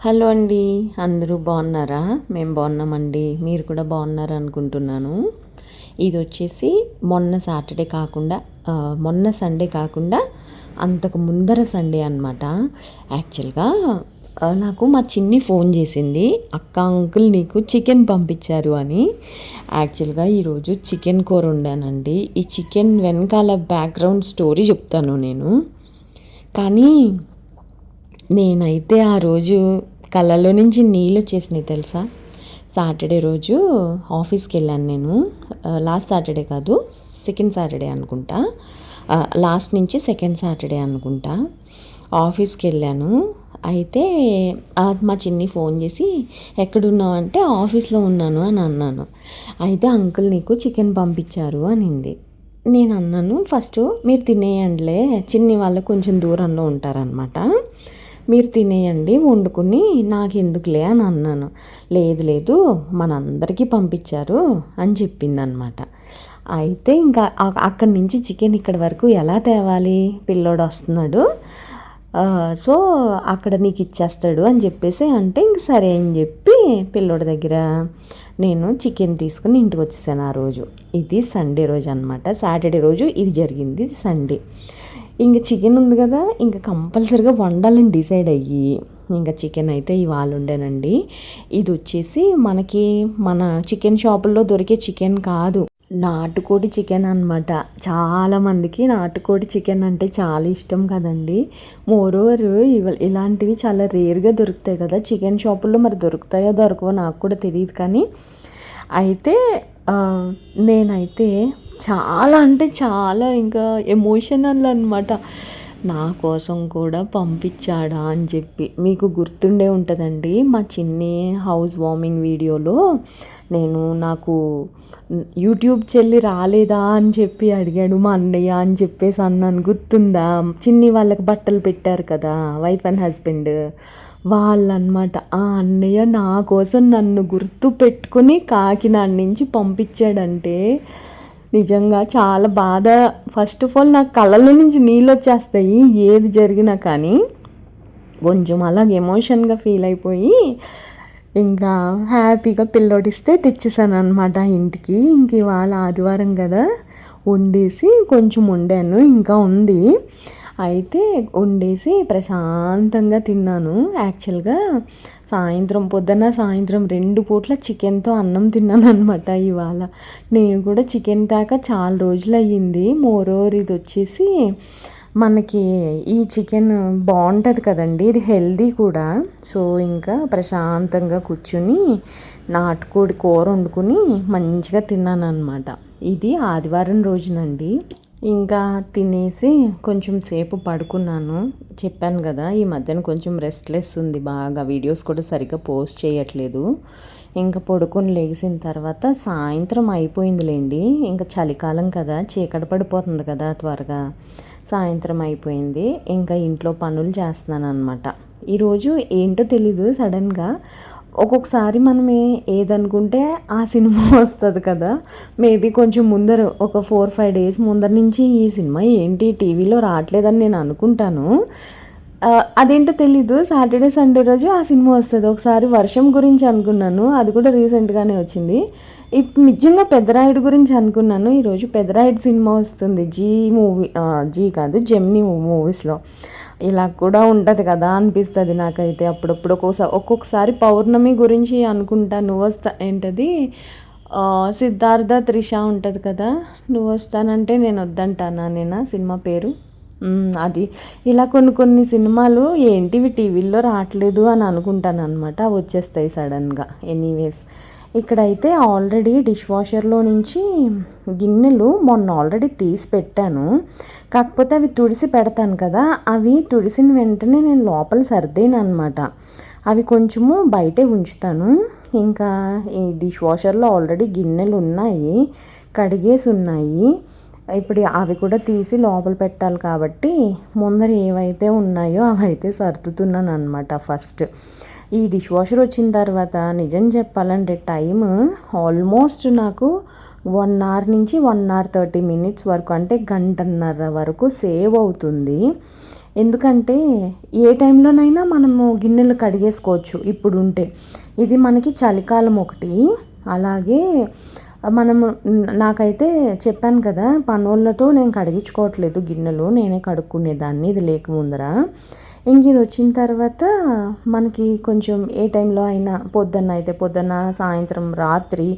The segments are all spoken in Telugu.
హలో అండి, అందరూ బాగున్నారా? మేము బాగున్నామండి. మీరు కూడా బాగున్నారు అనుకుంటున్నాను. ఇది వచ్చేసి మొన్న సండే కాకుండా అంతకు ముందర సండే అనమాట. యాక్చువల్గా నాకు మా చిన్ని ఫోన్ చేసింది, అక్క అంకుల్ నీకు చికెన్ పంపించారు అని. యాక్చువల్గా ఈరోజు చికెన్ కూర వండానండి. ఈ చికెన్ వెనకాల బ్యాక్గ్రౌండ్ స్టోరీ చెప్తాను నేను. కానీ నేనైతే ఆ రోజు కళ్ళలో నుంచి నీళ్ళు వచ్చేసినాయి తెలుసా. సాటర్డే రోజు ఆఫీస్కి వెళ్ళాను నేను. లాస్ట్ సాటర్డే కాదు, సెకండ్ సాటర్డే అనుకుంటా. లాస్ట్ నుంచి సెకండ్ సాటర్డే అనుకుంటా ఆఫీస్కి వెళ్ళాను. అయితే మా చిన్ని ఫోన్ చేసి ఎక్కడున్నావు అంటే ఆఫీస్లో ఉన్నాను అని అన్నాను. అయితే అంకుల్ నీకు చికెన్ పంపించారు అనింది. నేను అన్నాను, ఫస్ట్ మీరు తినేయండిలే, చిన్ని వాళ్ళు కొంచెం దూరంలో ఉంటారనమాట, మీరు తినేయండి వండుకుని నాకు ఎందుకులే అని అన్నాను. లేదు లేదు మనందరికీ పంపించారు అని చెప్పిందనమాట. అయితే ఇంకా అక్కడి నుంచి చికెన్ ఇక్కడి వరకు ఎలా తేవాలి, పిల్లోడు వస్తున్నాడు, సో అక్కడ నీకు ఇచ్చేస్తాడు అని చెప్పేసి అంటే ఇంక సరే అని చెప్పి పిల్లోడి దగ్గర నేను చికెన్ తీసుకుని ఇంటికి వచ్చేసాను ఆ రోజు. ఇది సండే రోజు అనమాట. సాటర్డే రోజు ఇది జరిగింది, ఇది సండే. ఇంకా చికెన్ ఉంది కదా, ఇంకా కంపల్సరీగా వండాలని డిసైడ్ అయ్యి ఇంకా చికెన్ అయితే ఇవాళ ఉండేనండి. ఇది వచ్చేసి మన చికెన్ షాపుల్లో దొరికే చికెన్ కాదు, నాటుకోడి చికెన్ అనమాట. చాలామందికి నాటుకోడి చికెన్ అంటే చాలా ఇష్టం కదండి. మోరోవర్ ఇలాంటివి చాలా రేర్గా దొరుకుతాయి కదా చికెన్ షాపుల్లో. మరి దొరుకుతాయో దొరకవో నాకు కూడా తెలియదు. కానీ అయితే నేనైతే చాలా అంటే చాలా ఇంకా ఎమోషనల్ అనమాట. నా కోసం కూడా పంపించాడా అని చెప్పి. మీకు గుర్తుండే ఉంటుందండి, మా చిన్ని హౌస్ వార్మింగ్ వీడియోలో నాకు యూట్యూబ్ చెల్లి రాలేదా అని చెప్పి అడిగాడు మా అన్నయ్య అని చెప్పేసి అన్నాను, గుర్తుందా? చిన్ని వాళ్ళకి బట్టలు పెట్టారు కదా, వైఫ్ అండ్ హస్బెండ్ వాళ్ళనమాట. ఆ అన్నయ్య నా కోసం నన్ను గుర్తు పెట్టుకుని కాకినాడ నుంచి పంపించాడంటే నిజంగా చాలా బాధ. ఫస్ట్ ఆఫ్ ఆల్ నాకు కళ్ళలో నుంచి నీళ్ళు వచ్చేస్తాయి ఏది జరిగినా. కానీ కొంచెం అలాగ ఎమోషన్గా ఫీల్ అయిపోయి ఇంకా హ్యాపీగా పిల్లోడిస్తే తెచ్చేసాను అనమాట ఇంటికి. ఇంక ఇవాళ ఆదివారం కదా, వండేసి కొంచెం వండాను, ఇంకా ఉంది. అయితే వండేసి ప్రశాంతంగా తిన్నాను. యాక్చువల్గా పొద్దున్న సాయంత్రం 2 పూట్ల చికెన్తో అన్నం తిన్నాను అనమాట ఇవాళ. నేను కూడా చికెన్ తాక చాలా రోజులు అయ్యింది. మోరోవర్ ఇది వచ్చేసి మనకి ఈ చికెన్ బాగుంటుంది కదండి, ఇది హెల్దీ కూడా. సో ఇంకా ప్రశాంతంగా కూర్చుని నాటుకోడి కూర వండుకుని మంచిగా తిన్నాను అనమాట. ఇది ఆదివారం రోజునండి. ఇంకా తినేసి కొంచెం సేపు పడుకున్నాను. చెప్పాను కదా, ఈ మధ్యన కొంచెం రెస్ట్లెస్ ఉంది బాగా, వీడియోస్ కూడా సరిగ్గా పోస్ట్ చేయట్లేదు. ఇంకా పడుకొని లేచిన తర్వాత సాయంత్రం అయిపోయిందిలేండి. ఇంకా చలికాలం కదా, చీకటి పడిపోతుంది కదా త్వరగా. సాయంత్రం అయిపోయింది, ఇంకా ఇంట్లో పనులు చేస్తున్నాను అనమాట. ఈరోజు ఏంటో తెలీదు, సడన్గా ఒక్కొక్కసారి మనం ఏదనుకుంటే ఆ సినిమా వస్తుంది కదా. మేబీ కొంచెం ముందర ఒక 4-5 డేస్ ముందర నుంచి ఈ సినిమా ఏంటి టీవీలో రావట్లేదని నేను అనుకుంటాను. అదేంటో తెలీదు, సాటర్డే సండే రోజు ఆ సినిమా వస్తుంది. ఒకసారి వర్షం గురించి అనుకున్నాను, అది కూడా రీసెంట్గానే వచ్చింది. ఇప్పుడు నిజంగా పెద్దరాయుడు గురించి అనుకున్నాను. ఈరోజు పెద్దరాయుడు సినిమా వస్తుంది జీ కాదు, జెమినీ మూవీస్లో. ఇలా కూడా ఉంటుంది కదా అనిపిస్తుంది నాకైతే అప్పుడప్పుడు. ఒక్కొక్కసారి పౌర్ణమి గురించి అనుకుంటా. ఏంటది, సిద్ధార్థ త్రిష ఉంటుంది కదా, నువ్వు వస్తానంటే నేను వద్దంటానా సినిమా పేరు అది. ఇలా కొన్ని సినిమాలు ఏంటివి టీవీల్లో రావట్లేదు అని అనుకుంటాను అనమాట, వచ్చేస్తాయి సడన్గా. ఎనీవేస్, ఇక్కడైతే ఆల్రెడీ డిష్ వాషర్లో నుంచి గిన్నెలు మొన్న ఆల్రెడీ తీసి పెట్టాను. కాకపోతే అవి తుడిసి పెడతాను కదా, అవి తుడిసిన వెంటనే నేను లోపల సర్దేను అనమాట. అవి కొంచెము బయటే ఉంచుతాను. ఇంకా ఈ డిష్ వాషర్లో ఆల్రెడీ గిన్నెలు ఉన్నాయి, కడిగేసి ఉన్నాయి. ఇప్పుడు అవి కూడా తీసి లోపల పెట్టాలి కాబట్టి ముందర ఏవైతే ఉన్నాయో అవైతే సర్దుతున్నాను అనమాట ఫస్ట్. ఈ డిష్ వాషర్ వచ్చిన తర్వాత నిజం చెప్పాలంటే టైం ఆల్మోస్ట్ నాకు 1 hour నుంచి 1 hour 30 minutes వరకు, అంటే 1.5 గంటల వరకు సేవ్ అవుతుంది. ఎందుకంటే ఏ టైంలోనైనా మనము గిన్నెలు కడిగేసుకోవచ్చు ఇప్పుడు ఉంటే. ఇది మనకి చలికాలం ఒకటి, అలాగే మనము నాకైతే చెప్పాను కదా, పనోళ్ళతో నేను కడిగించుకోవట్లేదు గిన్నెలు, నేనే కడుక్కునేదాన్ని ఇది లేకముందర. ఇంక ఇది వచ్చిన తర్వాత మనకి కొంచెం ఏ టైంలో అయినా పొద్దున్న అయితే పొద్దున్న, సాయంత్రం, రాత్రి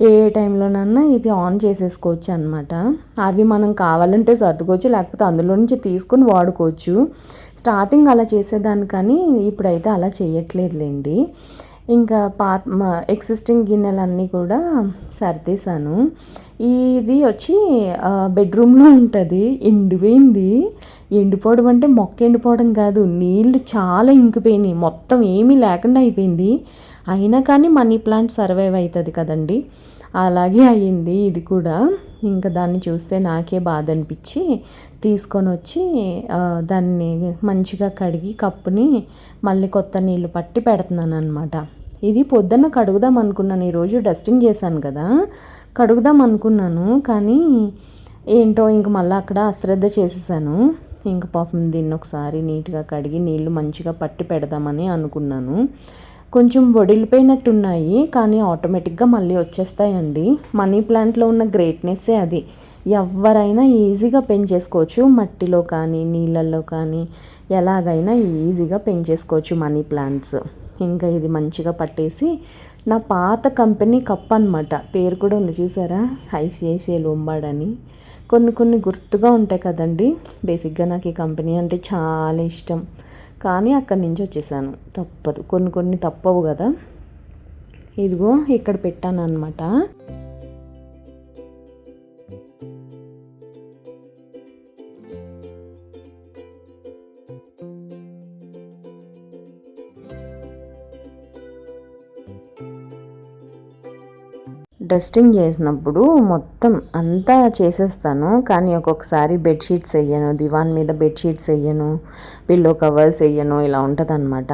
ఏ టైంలోనన్నా ఇది ఆన్ చేసేసుకోవచ్చు అనమాట. అవి మనం కావాలంటే సర్దుకోవచ్చు, లేకపోతే అందులో నుంచి తీసుకుని వాడుకోవచ్చు. స్టార్టింగ్ అలా చేసేదాన్ని కానీ ఇప్పుడైతే అలా చేయట్లేదులేండి. ఇంకా ఎగ్జిస్టింగ్ గిన్నెలన్నీ కూడా సర్దేశాను. ఇది వచ్చి బెడ్రూమ్లో ఉంటుంది, ఎండిపోయింది. ఎండిపోవడం అంటే మొక్క ఎండిపోవడం కాదు, నీళ్ళు చాలా ఇంకిపోయినాయి, మొత్తం ఏమీ లేకుండా అయిపోయింది. అయినా కానీ మనీ ప్లాంట్ సర్వైవ్ అవుతుంది కదండి, అలాగే అయ్యింది ఇది కూడా. ఇంకా దాన్ని చూస్తే నాకే బాధ అనిపించి తీసుకొని వచ్చి దాన్ని మంచిగా కడిగి కప్పుని మళ్ళీ కొత్త నీళ్ళు పట్టి పెడుతున్నాను అనమాట. ఇది పొద్దున్న కడుగుదాం అనుకున్నాను, ఈరోజు డస్టింగ్ చేశాను కదా, కడుగుదాం అనుకున్నాను. కానీ ఏంటో ఇంక మళ్ళీ అక్కడ అశ్రద్ధ చేసేసాను. ఇంక పాపం దీన్ని ఒకసారి నీట్గా కడిగి నీళ్ళు మంచిగా పట్టి పెడదామని అనుకున్నాను. కొంచెం వడిలిపోయినట్టున్నాయి కానీ ఆటోమేటిక్గా మళ్ళీ వచ్చేస్తాయండి. మనీ ప్లాంట్లో ఉన్న గ్రేట్నెస్సే అది. ఎవరైనా ఈజీగా పెంచేసుకోవచ్చు, మట్టిలో కానీ నీళ్ళల్లో కానీ ఎలాగైనా ఈజీగా పెంచేసుకోవచ్చు మనీ ప్లాంట్స్. ఇంకా ఇది మంచిగా పట్టేసి, నా పాత కంపెనీ కప్ అనమాట, పేరు కూడా ఉంది చూసారా, ఐసిఐసిఐ లోంబార్డ్ అని. కొన్ని గుర్తుగా ఉంటాయి కదండి. బేసిక్గా నాకు ఈ కంపెనీ అంటే చాలా ఇష్టం, కానీ అక్కడి నుంచి వచ్చేసాను, తప్పదు, కొన్ని తప్పవు కదా. ఇదిగో ఇక్కడ పెట్టాను అనమాట. డస్టింగ్ చేసినప్పుడు మొత్తం అంతా చేసేస్తాను, కానీ ఒక్కొక్కసారి బెడ్షీట్స్ వేయను, దివాన్ మీద బెడ్షీట్స్ వేయను, పిల్లో కవర్స్ వేయను, ఇలా ఉంటుంది అనమాట.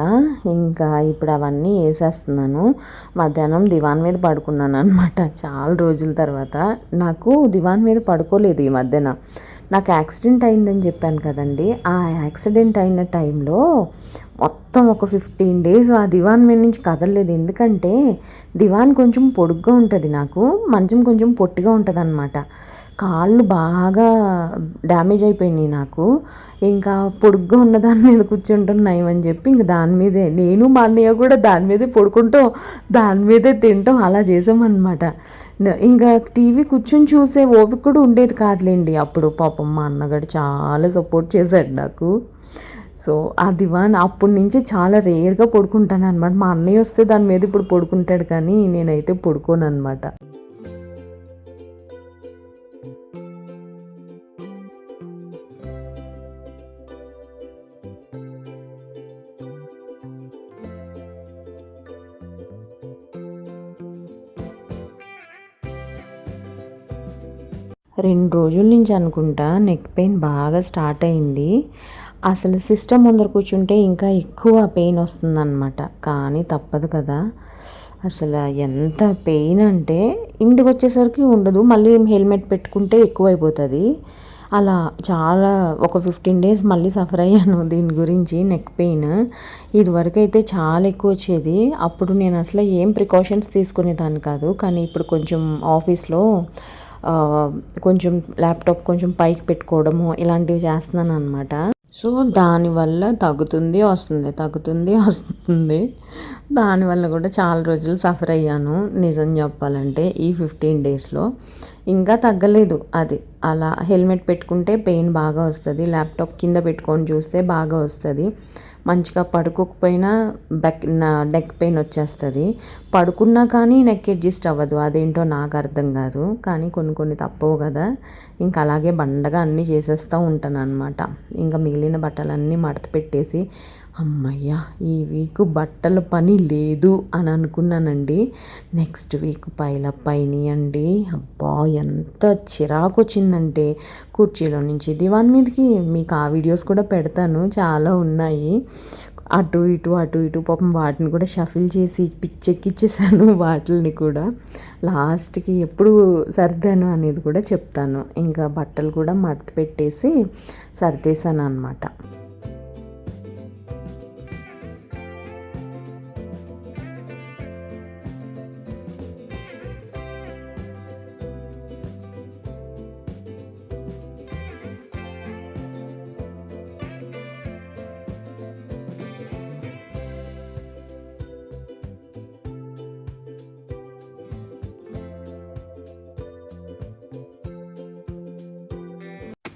ఇంకా ఇప్పుడు అవన్నీ వేసేస్తున్నాను. మధ్యాహ్నం దివాన్ మీద పడుకున్నాను అనమాట, చాలా రోజుల తర్వాత. నాకు దివాన్ మీద పడుకోలేదు ఈ మధ్యన. నాకు యాక్సిడెంట్ అయిందని చెప్పాను కదండి, ఆ యాక్సిడెంట్ అయిన టైంలో మొత్తం ఒక 15 days ఆ దివాన్ మీద నుంచి కదలలేదు. ఎందుకంటే దివాన్ కొంచెం పొడుగ్గా ఉంటుంది, నాకు మంచం కొంచెం పొట్టిగా ఉంటుంది అనమాట. కాళ్ళు బాగా డ్యామేజ్ అయిపోయినాయి నాకు. ఇంకా పొడుగ్గా ఉన్న దాని మీద కూర్చుంటాం నయం అని చెప్పి ఇంక దాని మీదే, నేను మా అన్నయ్య కూడా దాని మీదే పడుకుంటాం, దాని మీదే తింటాం, అలా చేసామన్నమాట. ఇంకా టీవీ కూర్చొని చూసే ఓపిక కూడా ఉండేది కాదులేండి అప్పుడు. పాపం మా అన్నగాడు చాలా సపోర్ట్ చేశాడు నాకు. సో ఆ దివాన్ అప్పటి నుంచి చాలా రేర్గా పడుకుంటాను అనమాట. మా అన్నయ్య వస్తే దాని మీద ఇప్పుడు పడుకుంటాడు, కానీ నేనైతే పడుకోను అనమాట. రెండు రోజుల నుంచి అనుకుంటా నెక్ పెయిన్ బాగా స్టార్ట్ అయింది. అసలు సిస్టమ్ ముందర కూర్చుంటే ఇంకా ఎక్కువ పెయిన్ వస్తుందన్నమాట, కానీ తప్పదు కదా. అసలు ఎంత పెయిన్ అంటే ఇంటికి వచ్చేసరికి ఉండదు, మళ్ళీ హెల్మెట్ పెట్టుకుంటే ఎక్కువైపోతుంది. అలా చాలా ఒక 15 days మళ్ళీ సఫర్ అయ్యాను దీని గురించి, నెక్ పెయిన్. ఇదివరకు అయితే చాలా ఎక్కువ వచ్చేది, అప్పుడు నేను అసలు ఏం ప్రికాషన్స్ తీసుకునేదాన్ని కాదు. కానీ ఇప్పుడు కొంచెం ఆఫీస్లో కొంచెం ల్యాప్టాప్ కొంచెం పైకి పెట్టుకోవడము ఇలాంటివి చేస్తున్నాను అనమాట. సో దానివల్ల తగ్గుతుంది వస్తుంది. దానివల్ల కూడా చాలా రోజులు సఫర్ అయ్యాను నిజం చెప్పాలంటే. ఈ 15 daysలో ఇంకా తగ్గలేదు అది. అలా హెల్మెట్ పెట్టుకుంటే పెయిన్ బాగా వస్తుంది, ల్యాప్టాప్ కింద పెట్టుకొని చూస్తే బాగా వస్తుంది. మంచిగా పడుకోకపోయినా నెక్ పెయిన్ వచ్చేస్తుంది, పడుకున్నా కానీ నెక్ అడ్జస్ట్ అవ్వదు, అదేంటో నాకు అర్థం కాదు. కానీ కొన్ని తప్పవు కదా, ఇంకా అలాగే బండగా అన్నీ చేసేస్తూ ఉంటాను అనమాట. ఇంకా మిగిలిన బట్టలన్నీ మడత పెట్టేసి, అమ్మయ్య ఈ వీక్ బట్టల పని లేదు అని అనుకున్నానండి. నెక్స్ట్ వీక్ పైలప్ అయినాయండి. అబ్బా ఎంత చిరాకు వచ్చిందంటే కుర్చీలో నుంచి దివాన్ మీదకి. మీకు ఆ వీడియోస్ కూడా పెడతాను, చాలా ఉన్నాయి. అటు ఇటు పాపం వాటిని కూడా షఫిల్ చేసి పిచ్చెక్కిచ్చేసాను వాటిని కూడా. లాస్ట్కి ఎప్పుడు సర్దాను అనేది కూడా చెప్తాను. ఇంకా బట్టలు కూడా మడత పెట్టేసి సర్దేశాను అనమాట.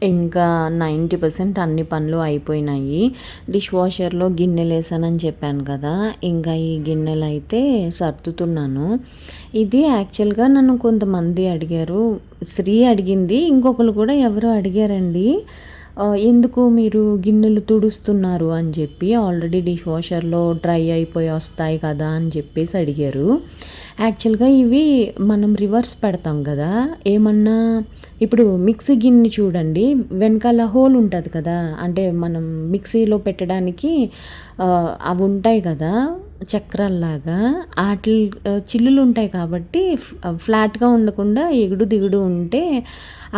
ఇంకా 90% అన్ని పనులు అయిపోయినాయి. డిష్ వాషర్‌లో గిన్నెలేసానని చెప్పాను కదా! ఇంకా ఈ గిన్నెలైతే సర్దుతున్నాను. ఇది యాక్చువల్‌గా నన్ను కొంతమంది అడిగారు. శ్రీ అడిగింది. ఇంకొకళ్ళు కూడా ఎవరో అడిగారండి. ఎందుకు మీరు గిన్నెలు తుడుస్తున్నారు అని చెప్పి, ఆల్రెడీ డిష్ వాషర్‌లో డ్రై అయిపోయి వస్తాయి కదా అని చెప్పేసి అడిగారు. యాక్చువల్‌గా ఇవి మనం రివర్స్ పెడతాం కదా! ఏమన్నా ఇప్పుడు మిక్సీ గిన్నె చూడండి, వెనకాల హోల్ ఉంటది కదా! అంటే మనం మిక్సీలో పెట్టడానికి అవి ఉంటాయి కదా! చక్రాల్లాగా ఆటిల్ చిల్లులు ఉంటాయి కాబట్టి ఫ్లాట్‌గా ఉండకుండా ఎగుడు దిగుడు ఉంటే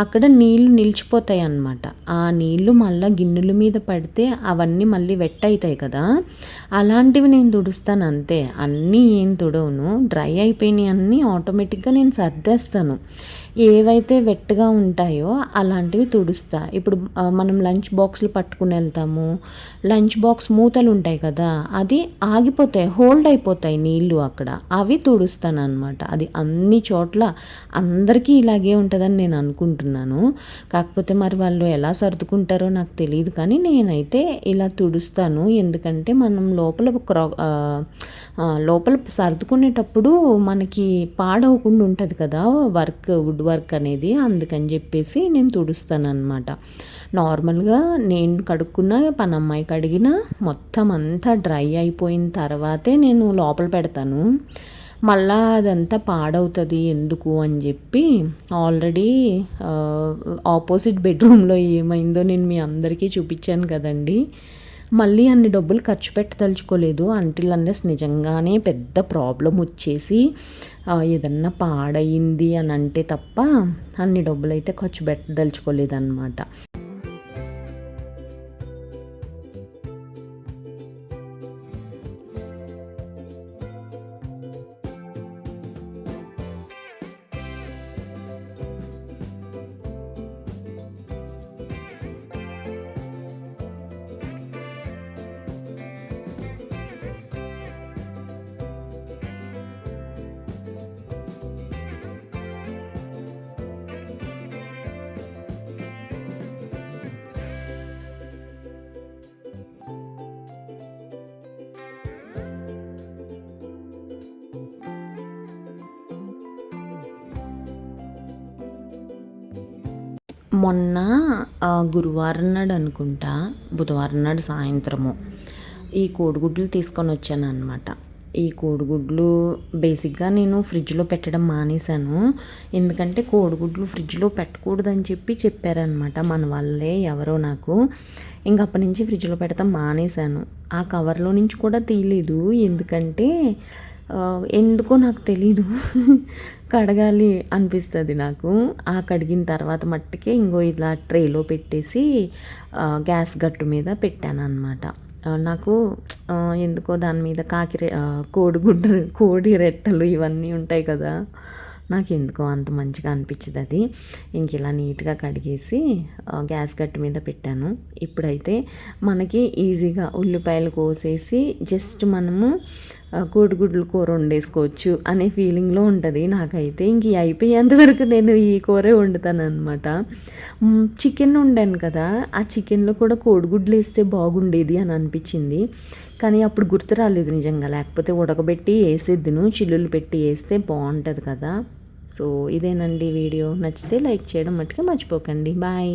అక్కడ నీళ్లు నిలిచిపోతాయి అన్నమాట. ఆ నీళ్లు మళ్ళా గిన్నెల మీద పడితే అవన్నీ మళ్ళీ వెట్ అవుతాయి కదా! అలాంటివి నేను తుడుస్తాను అంతే. అన్నీ ఏం తుడవను. డ్రై అయిపోయినయి అన్నీ ఆటోమేటిక్‌గా నేను సర్దేస్తాను. ఏవైతే వెట్‌గా ఉంటాయో అలాంటివి తుడుస్తా. ఇప్పుడు మనం లంచ్ బాక్స్‌లు పట్టుకుని వెళ్తాము. లంచ్ బాక్స్ మూతలు ఉంటాయి కదా! అది ఆగిపోతాయి. హోల్డ్ అయిపోతాయి నీళ్లు అక్కడ. అవి తుడుస్తాననమాట. అది అన్ని చోట్ల అందరికీ ఇలాగే ఉంటదని నేను అనుకుంటున్నాను. కాకపోతే మరి వాళ్ళు ఎలా సర్దుకుంటారో నాకు తెలీదు కానీ నేనైతే ఇలా తుడుస్తాను. ఎందుకంటే మనం లోపల సర్దుకునేటప్పుడు మనకి పాడవకుండా ఉంటది కదా! వుడ్ వర్క్ అనేది. అందుకని చెప్పేసి నేను తుడుస్తాననమాట. నార్మల్‌గా నేను కడుక్కున్న, పనమ్మాయి కడిగినా మొత్తం అంతా డ్రై అయిపోయిన తర్వాతే నేను లోపల పెడతాను. మళ్ళా అదంతా పాడవుతుంది ఎందుకు అని చెప్పి ఆల్రెడీ ఆపోజిట్ బెడ్రూమ్‌లో ఏమైందో నేను మీ అందరికీ చూపించాను కదండీ! మళ్ళీ అన్ని డబ్బులు ఖర్చు పెట్టదలుచుకోలేదు. అంటిల్ అన్లెస్ నిజంగానే పెద్ద ప్రాబ్లమ్ వచ్చేసి ఏదన్నా పాడయింది అని అంటే తప్ప అన్ని డబ్బులైతే ఖర్చు పెట్టదలుచుకోలేదన్నమాట. మొన్న గురువారం నాడు అనుకుంటా, బుధవారం నాడు సాయంత్రము ఈ కోడిగుడ్లు తీసుకొనొచ్చాననమాట. ఈ కోడిగుడ్లు బేసిక్‌గా నేను ఫ్రిడ్జ్‌లో పెట్టడం మానేశాను. ఎందుకంటే కోడిగుడ్లు ఫ్రిడ్జ్‌లో పెట్టకూడదని చెప్పారనమాట మన వాళ్ళే ఎవరో నాకు. ఇంక అప్పటి నుంచి ఫ్రిడ్జ్‌లో పెడతాం మానేశాను. ఆ కవర్‌లో నుంచి కూడా తీయలేదు. ఎందుకంటే ఎందుకో నాకు తెలీదు. కడగాలి అనిపిస్తుంది నాకు. ఆ కడిగిన తర్వాత మట్టుకే ఇంగో ఇలా ట్రేలో పెట్టేసి గ్యాస్ గట్టు మీద పెట్టాననమాట. నాకు ఎందుకో దాని మీద కోడి రెట్టలు ఇవన్నీ ఉంటాయి కదా! నాకెందుకో అంత మంచిగా అనిపించదది. ఇంక ఇలా నీట్‌గా కడిగేసి గ్యాస్ గట్టు మీద పెట్టాను. ఇప్పుడైతే మనకి ఈజీగా ఉల్లిపాయలు కోసేసి జస్ట్ మనము కోడిగుడ్లు కూర వండేసుకోవచ్చు అనే ఫీలింగ్‌లో ఉంటది నాకైతే. ఇంక ఇయి అయిపోయేంత వరకు నేను ఈ కూరే వండుతాననమాట. చికెన్ వండాను కదా! ఆ చికెన్‌లో కూడా కోడిగుడ్లేస్తే బాగుండేది అని అనిపించింది. కానీ అప్పుడు గుర్తు రాలేదు నిజంగా. లేకపోతే ఉడకబెట్టి ఏసేద్దును. చిల్లులు పెట్టి ఏస్తే బావుంటది కదా! సో, ఇదేనండి వీడియో. నచ్చితే లైక్ చేయడం మట్టుకు మర్చిపోకండి. బాయ్.